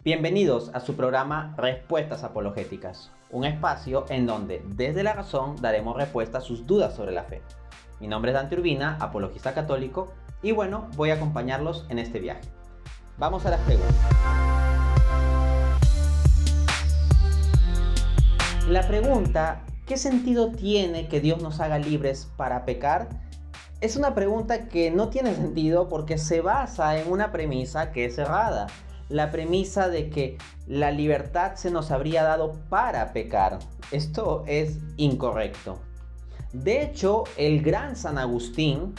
Bienvenidos a su programa Respuestas Apologéticas, un espacio en donde desde la razón daremos respuesta a sus dudas sobre la fe. Mi nombre es Dante Urbina, apologista católico, y bueno, voy a acompañarlos en este viaje. Vamos a las preguntas. La pregunta, ¿qué sentido tiene que Dios nos haga libres para pecar? Es una pregunta que no tiene sentido porque se basa en una premisa que es errada. La premisa de que la libertad se nos habría dado para pecar. Esto es incorrecto. De hecho, el gran San Agustín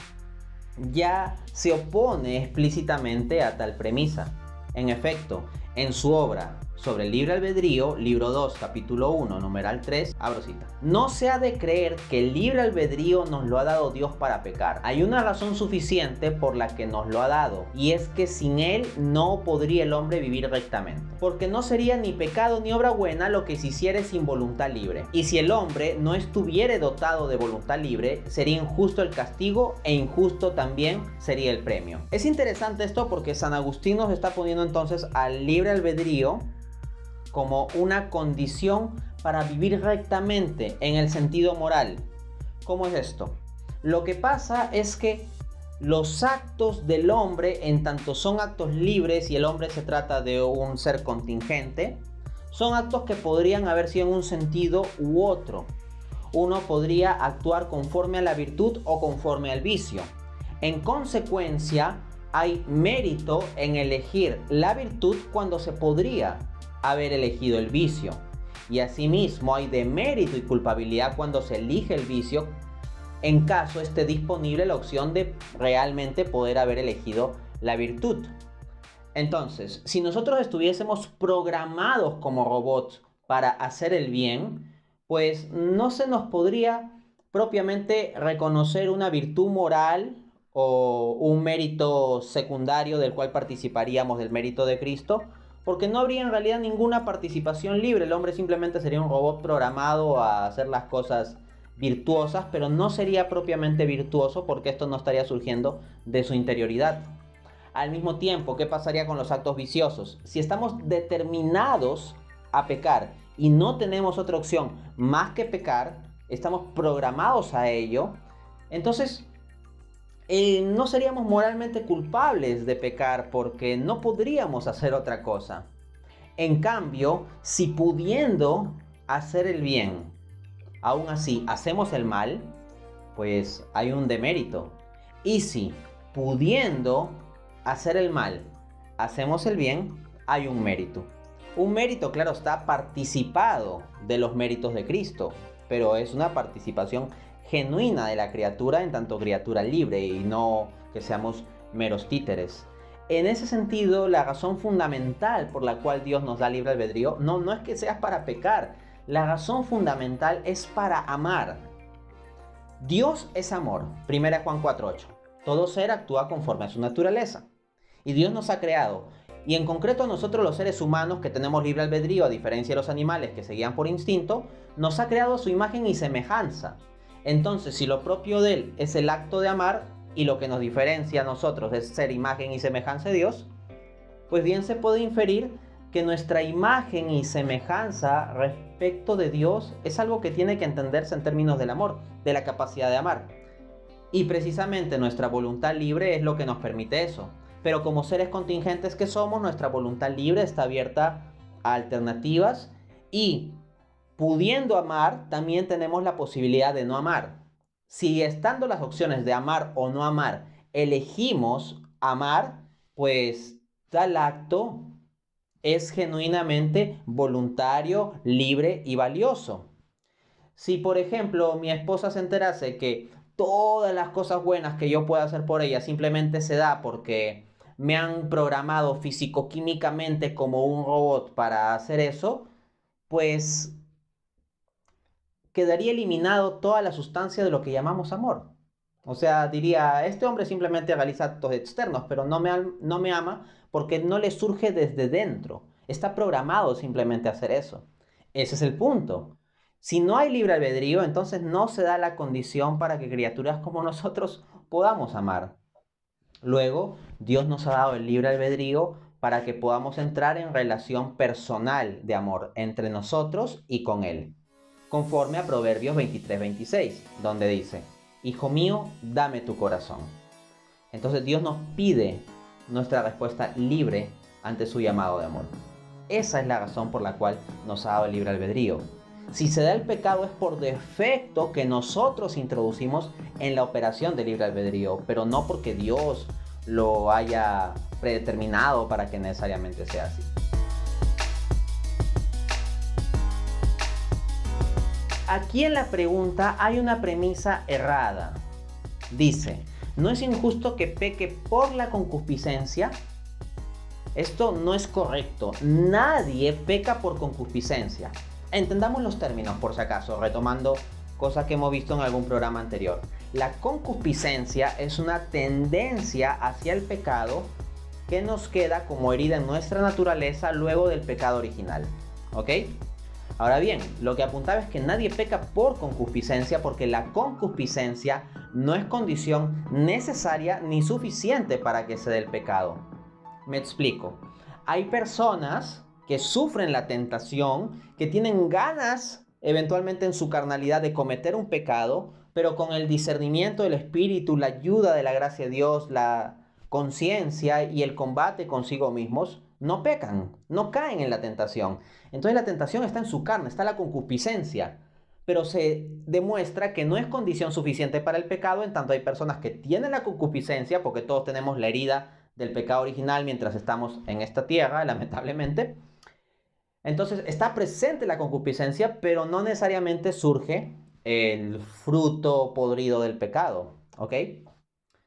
ya se opone explícitamente a tal premisa. En efecto, en su obra sobre el libre albedrío, libro 2, capítulo 1, numeral 3, abro cita: no se ha de creer que el libre albedrío nos lo ha dado Dios para pecar. Hay una razón suficiente por la que nos lo ha dado, y es que sin él no podría el hombre vivir rectamente, porque no sería ni pecado ni obra buena lo que se hiciere sin voluntad libre. Y si el hombre no estuviere dotado de voluntad libre, sería injusto el castigo e injusto también sería el premio. Es interesante esto porque San Agustín nos está poniendo entonces al libre albedrío como una condición para vivir rectamente en el sentido moral. ¿Cómo es esto? Lo que pasa es que los actos del hombre, en tanto son actos libres y el hombre se trata de un ser contingente, son actos que podrían haber sido en un sentido u otro. Uno podría actuar conforme a la virtud o conforme al vicio. En consecuencia, hay mérito en elegir la virtud cuando se podría haber elegido el vicio, y asimismo hay demérito y culpabilidad cuando se elige el vicio, en caso esté disponible la opción de realmente poder haber elegido la virtud. Entonces, si nosotros estuviésemos programados como robots para hacer el bien, pues no se nos podría propiamente reconocer una virtud moral o un mérito secundario del cual participaríamos del mérito de Cristo, porque no habría en realidad ninguna participación libre. El hombre simplemente sería un robot programado a hacer las cosas virtuosas, pero no sería propiamente virtuoso porque esto no estaría surgiendo de su interioridad. Al mismo tiempo, ¿qué pasaría con los actos viciosos? Si estamos determinados a pecar y no tenemos otra opción más que pecar, estamos programados a ello, entonces no seríamos moralmente culpables de pecar porque no podríamos hacer otra cosa. En cambio, si pudiendo hacer el bien, aún así hacemos el mal, pues hay un demérito. Y si pudiendo hacer el mal, hacemos el bien, hay un mérito. Un mérito, claro está, participado de los méritos de Cristo, pero es una participación genuina de la criatura en tanto criatura libre y no que seamos meros títeres. En ese sentido, la razón fundamental por la cual Dios nos da libre albedrío no es que sea para pecar. La razón fundamental es para amar. Dios es amor. 1 Juan 4:8. Todo ser actúa conforme a su naturaleza. Y Dios nos ha creado. Y en concreto nosotros los seres humanos que tenemos libre albedrío, a diferencia de los animales que se guían por instinto, nos ha creado a su imagen y semejanza. Entonces, si lo propio de él es el acto de amar y lo que nos diferencia a nosotros es ser imagen y semejanza de Dios, pues bien se puede inferir que nuestra imagen y semejanza respecto de Dios es algo que tiene que entenderse en términos del amor, de la capacidad de amar. Y precisamente nuestra voluntad libre es lo que nos permite eso. Pero como seres contingentes que somos, nuestra voluntad libre está abierta a alternativas y pudiendo amar, también tenemos la posibilidad de no amar. Si estando las opciones de amar o no amar, elegimos amar, pues tal acto es genuinamente voluntario, libre y valioso. Si, por ejemplo, mi esposa se enterase que todas las cosas buenas que yo pueda hacer por ella simplemente se da porque me han programado físico-químicamente como un robot para hacer eso, pues quedaría eliminado toda la sustancia de lo que llamamos amor. O sea, diría, este hombre simplemente realiza actos externos, pero no me ama porque no le surge desde dentro. Está programado simplemente a hacer eso. Ese es el punto. Si no hay libre albedrío, entonces no se da la condición para que criaturas como nosotros podamos amar. Luego, Dios nos ha dado el libre albedrío para que podamos entrar en relación personal de amor entre nosotros y con Él, conforme a Proverbios 23-26, donde dice: Hijo mío, dame tu corazón. Entonces Dios nos pide nuestra respuesta libre ante su llamado de amor. Esa es la razón por la cual nos ha dado el libre albedrío. Si se da el pecado es por defecto que nosotros introducimos en la operación del libre albedrío, pero no porque Dios lo haya predeterminado para que necesariamente sea así. Aquí en la pregunta hay una premisa errada. Dice: ¿no es injusto que peque por la concupiscencia? Esto no es correcto. Nadie peca por concupiscencia. Entendamos los términos por si acaso, retomando cosas que hemos visto en algún programa anterior. La concupiscencia es una tendencia hacia el pecado que nos queda como herida en nuestra naturaleza luego del pecado original. ¿Ok? Ahora bien, lo que apuntaba es que nadie peca por concupiscencia, porque la concupiscencia no es condición necesaria ni suficiente para que se dé el pecado. Me explico. Hay personas que sufren la tentación, que tienen ganas eventualmente en su carnalidad de cometer un pecado, pero con el discernimiento del Espíritu, la ayuda de la gracia de Dios, la conciencia y el combate consigo mismos, no pecan, no caen en la tentación. Entonces la tentación está en su carne, está la concupiscencia, pero se demuestra que no es condición suficiente para el pecado, en tanto hay personas que tienen la concupiscencia, porque todos tenemos la herida del pecado original mientras estamos en esta tierra, lamentablemente. Entonces está presente la concupiscencia, pero no necesariamente surge el fruto podrido del pecado, ¿ok?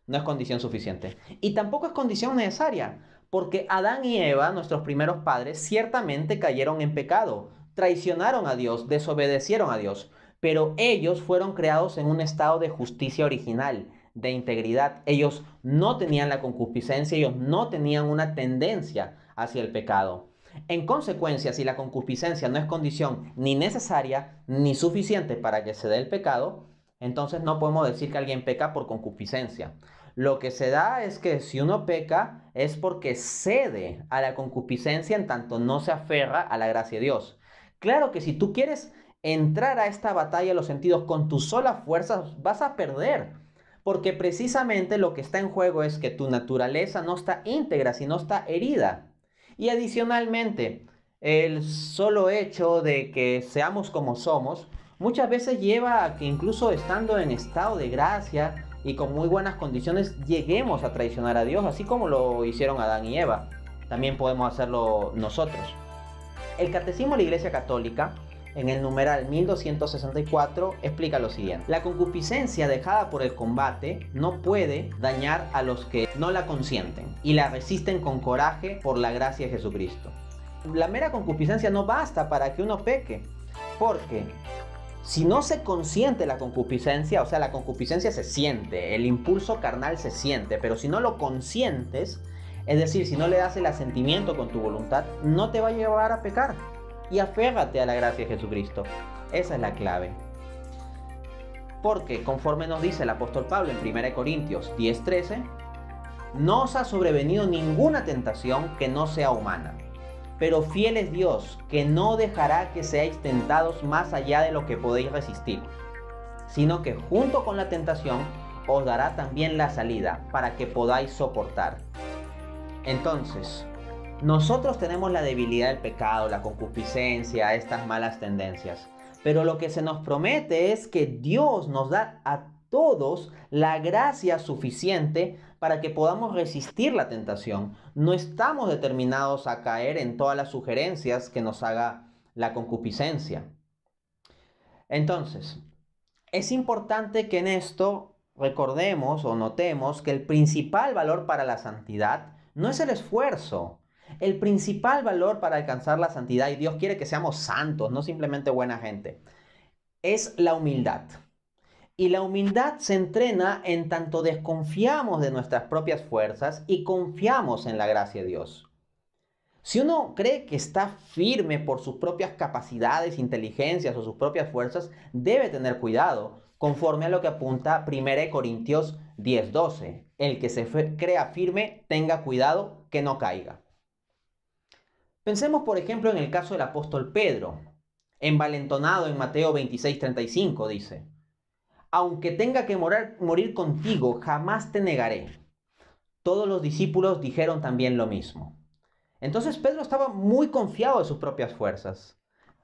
No es condición suficiente. Y tampoco es condición necesaria, porque Adán y Eva, nuestros primeros padres, ciertamente cayeron en pecado, traicionaron a Dios, desobedecieron a Dios, pero ellos fueron creados en un estado de justicia original, de integridad. Ellos no tenían la concupiscencia, ellos no tenían una tendencia hacia el pecado. En consecuencia, si la concupiscencia no es condición ni necesaria ni suficiente para que se dé el pecado, entonces no podemos decir que alguien peca por concupiscencia. Lo que se da es que si uno peca es porque cede a la concupiscencia en tanto no se aferra a la gracia de Dios. Claro que si tú quieres entrar a esta batalla de los sentidos con tus solas fuerzas, vas a perder. Porque precisamente lo que está en juego es que tu naturaleza no está íntegra, sino está herida. Y adicionalmente, el solo hecho de que seamos como somos, muchas veces lleva a que incluso estando en estado de gracia y con muy buenas condiciones, lleguemos a traicionar a Dios, así como lo hicieron Adán y Eva. También podemos hacerlo nosotros. El Catecismo de la Iglesia Católica, en el numeral 1264, explica lo siguiente: la concupiscencia dejada por el combate no puede dañar a los que no la consienten y la resisten con coraje por la gracia de Jesucristo. La mera concupiscencia no basta para que uno peque, porque si no se consiente la concupiscencia, o sea, la concupiscencia se siente, el impulso carnal se siente, pero si no lo consientes, es decir, si no le das el asentimiento con tu voluntad, no te va a llevar a pecar. Y aférrate a la gracia de Jesucristo. Esa es la clave. Porque, conforme nos dice el apóstol Pablo en 1 Corintios 10:13, no os ha sobrevenido ninguna tentación que no sea humana. Pero fiel es Dios, que no dejará que seáis tentados más allá de lo que podéis resistir, sino que junto con la tentación os dará también la salida para que podáis soportar. Entonces, nosotros tenemos la debilidad del pecado, la concupiscencia, estas malas tendencias. Pero lo que se nos promete es que Dios nos da a todos la gracia suficiente para que podamos resistir la tentación. No estamos determinados a caer en todas las sugerencias que nos haga la concupiscencia. Entonces, es importante que en esto recordemos o notemos que el principal valor para la santidad no es el esfuerzo. El principal valor para alcanzar la santidad, y Dios quiere que seamos santos, no simplemente buena gente, es la humildad. Y la humildad se entrena en tanto desconfiamos de nuestras propias fuerzas y confiamos en la gracia de Dios. Si uno cree que está firme por sus propias capacidades, inteligencias o sus propias fuerzas, debe tener cuidado, conforme a lo que apunta 1 Corintios 10:12. El que se crea firme, tenga cuidado que no caiga. Pensemos, por ejemplo, en el caso del apóstol Pedro, envalentonado en Mateo 26:35, dice: aunque tenga que morir contigo, jamás te negaré. Todos los discípulos dijeron también lo mismo. Entonces Pedro estaba muy confiado de sus propias fuerzas.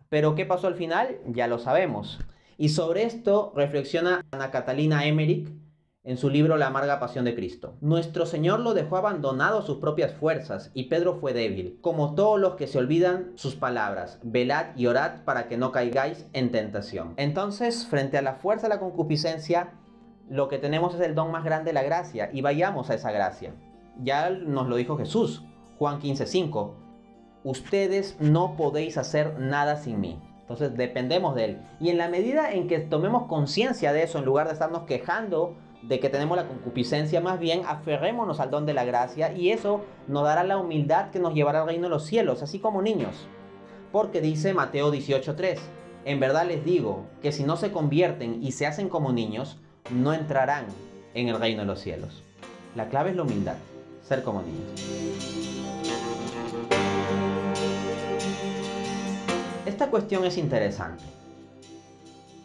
Pero ¿qué pasó al final? Ya lo sabemos. Y sobre esto reflexiona Ana Catalina Emmerich en su libro La amarga pasión de Cristo. Nuestro Señor lo dejó abandonado a sus propias fuerzas y Pedro fue débil, como todos los que se olvidan sus palabras. Velad y orad para que no caigáis en tentación. Entonces, frente a la fuerza de la concupiscencia, lo que tenemos es el don más grande de la gracia, y vayamos a esa gracia. Ya nos lo dijo Jesús, Juan 15:5. Ustedes no podéis hacer nada sin mí. Entonces dependemos de Él. Y en la medida en que tomemos conciencia de eso, en lugar de estarnos quejando de que tenemos la concupiscencia, más bien aferrémonos al don de la gracia, y eso nos dará la humildad que nos llevará al reino de los cielos, así como niños. Porque dice Mateo 18:3, en verdad les digo que si no se convierten y se hacen como niños, no entrarán en el reino de los cielos. La clave es la humildad, ser como niños. Esta cuestión es interesante.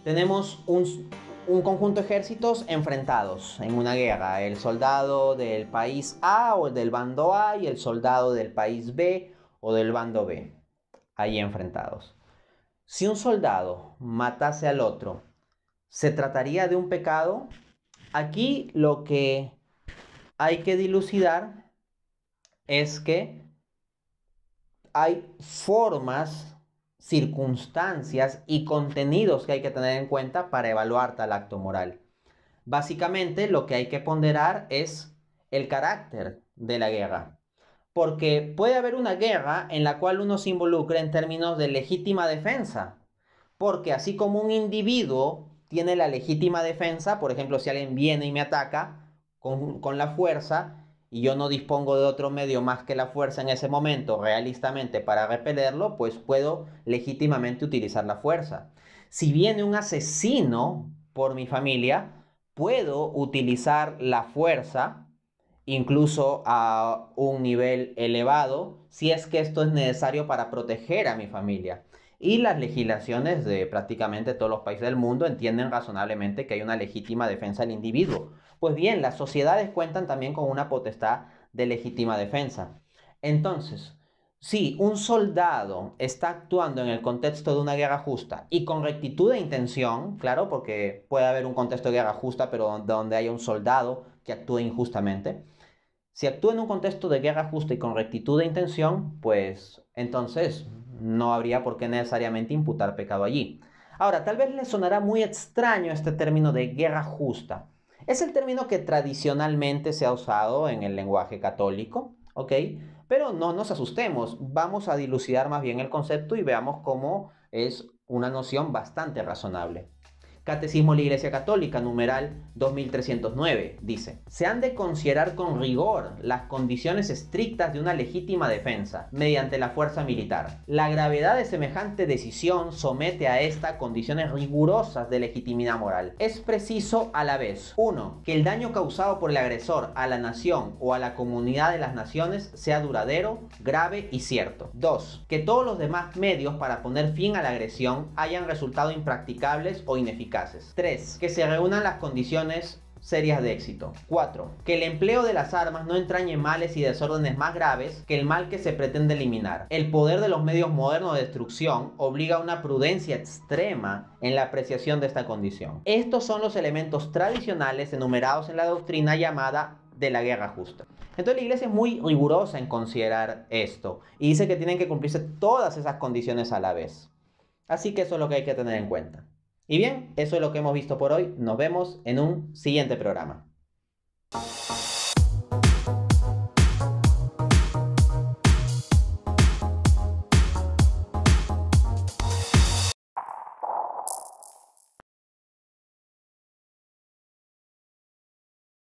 Tenemos un conjunto de ejércitos enfrentados en una guerra. El soldado del país A o del bando A y el soldado del país B o del bando B. Ahí enfrentados. Si un soldado matase al otro, ¿se trataría de un pecado? Aquí lo que hay que dilucidar es que hay formas, circunstancias y contenidos que hay que tener en cuenta para evaluar tal acto moral. Básicamente lo que hay que ponderar es el carácter de la guerra, porque puede haber una guerra en la cual uno se involucre en términos de legítima defensa, porque así como un individuo tiene la legítima defensa, por ejemplo, si alguien viene y me ataca con la fuerza, y yo no dispongo de otro medio más que la fuerza en ese momento, realistamente, para repelerlo, pues puedo legítimamente utilizar la fuerza. Si viene un asesino por mi familia, puedo utilizar la fuerza, incluso a un nivel elevado, si es que esto es necesario para proteger a mi familia. Y las legislaciones de prácticamente todos los países del mundo entienden razonablemente que hay una legítima defensa del individuo. Pues bien, las sociedades cuentan también con una potestad de legítima defensa. Entonces, si un soldado está actuando en el contexto de una guerra justa y con rectitud de intención, claro, porque puede haber un contexto de guerra justa, pero donde haya un soldado que actúe injustamente. Si actúa en un contexto de guerra justa y con rectitud de intención, pues entonces no habría por qué necesariamente imputar pecado allí. Ahora, tal vez le sonará muy extraño este término de guerra justa. Es el término que tradicionalmente se ha usado en el lenguaje católico, ¿ok? Pero no nos asustemos, vamos a dilucidar más bien el concepto y veamos cómo es una noción bastante razonable. Catecismo de la Iglesia Católica, numeral 2309, dice: se han de considerar con rigor las condiciones estrictas de una legítima defensa mediante la fuerza militar. La gravedad de semejante decisión somete a esta condiciones rigurosas de legitimidad moral. Es preciso a la vez: 1. Que el daño causado por el agresor a la nación o a la comunidad de las naciones sea duradero, grave y cierto. 2. Que todos los demás medios para poner fin a la agresión hayan resultado impracticables o ineficaces. 3. Que se reúnan las condiciones serias de éxito. 4. Que el empleo de las armas no entrañe males y desórdenes más graves que el mal que se pretende eliminar. El poder de los medios modernos de destrucción obliga a una prudencia extrema en la apreciación de esta condición. Estos son los elementos tradicionales enumerados en la doctrina llamada de la guerra justa. Entonces la Iglesia es muy rigurosa en considerar esto y dice que tienen que cumplirse todas esas condiciones a la vez. Así que eso es lo que hay que tener en cuenta. Y bien, eso es lo que hemos visto por hoy. Nos vemos en un siguiente programa.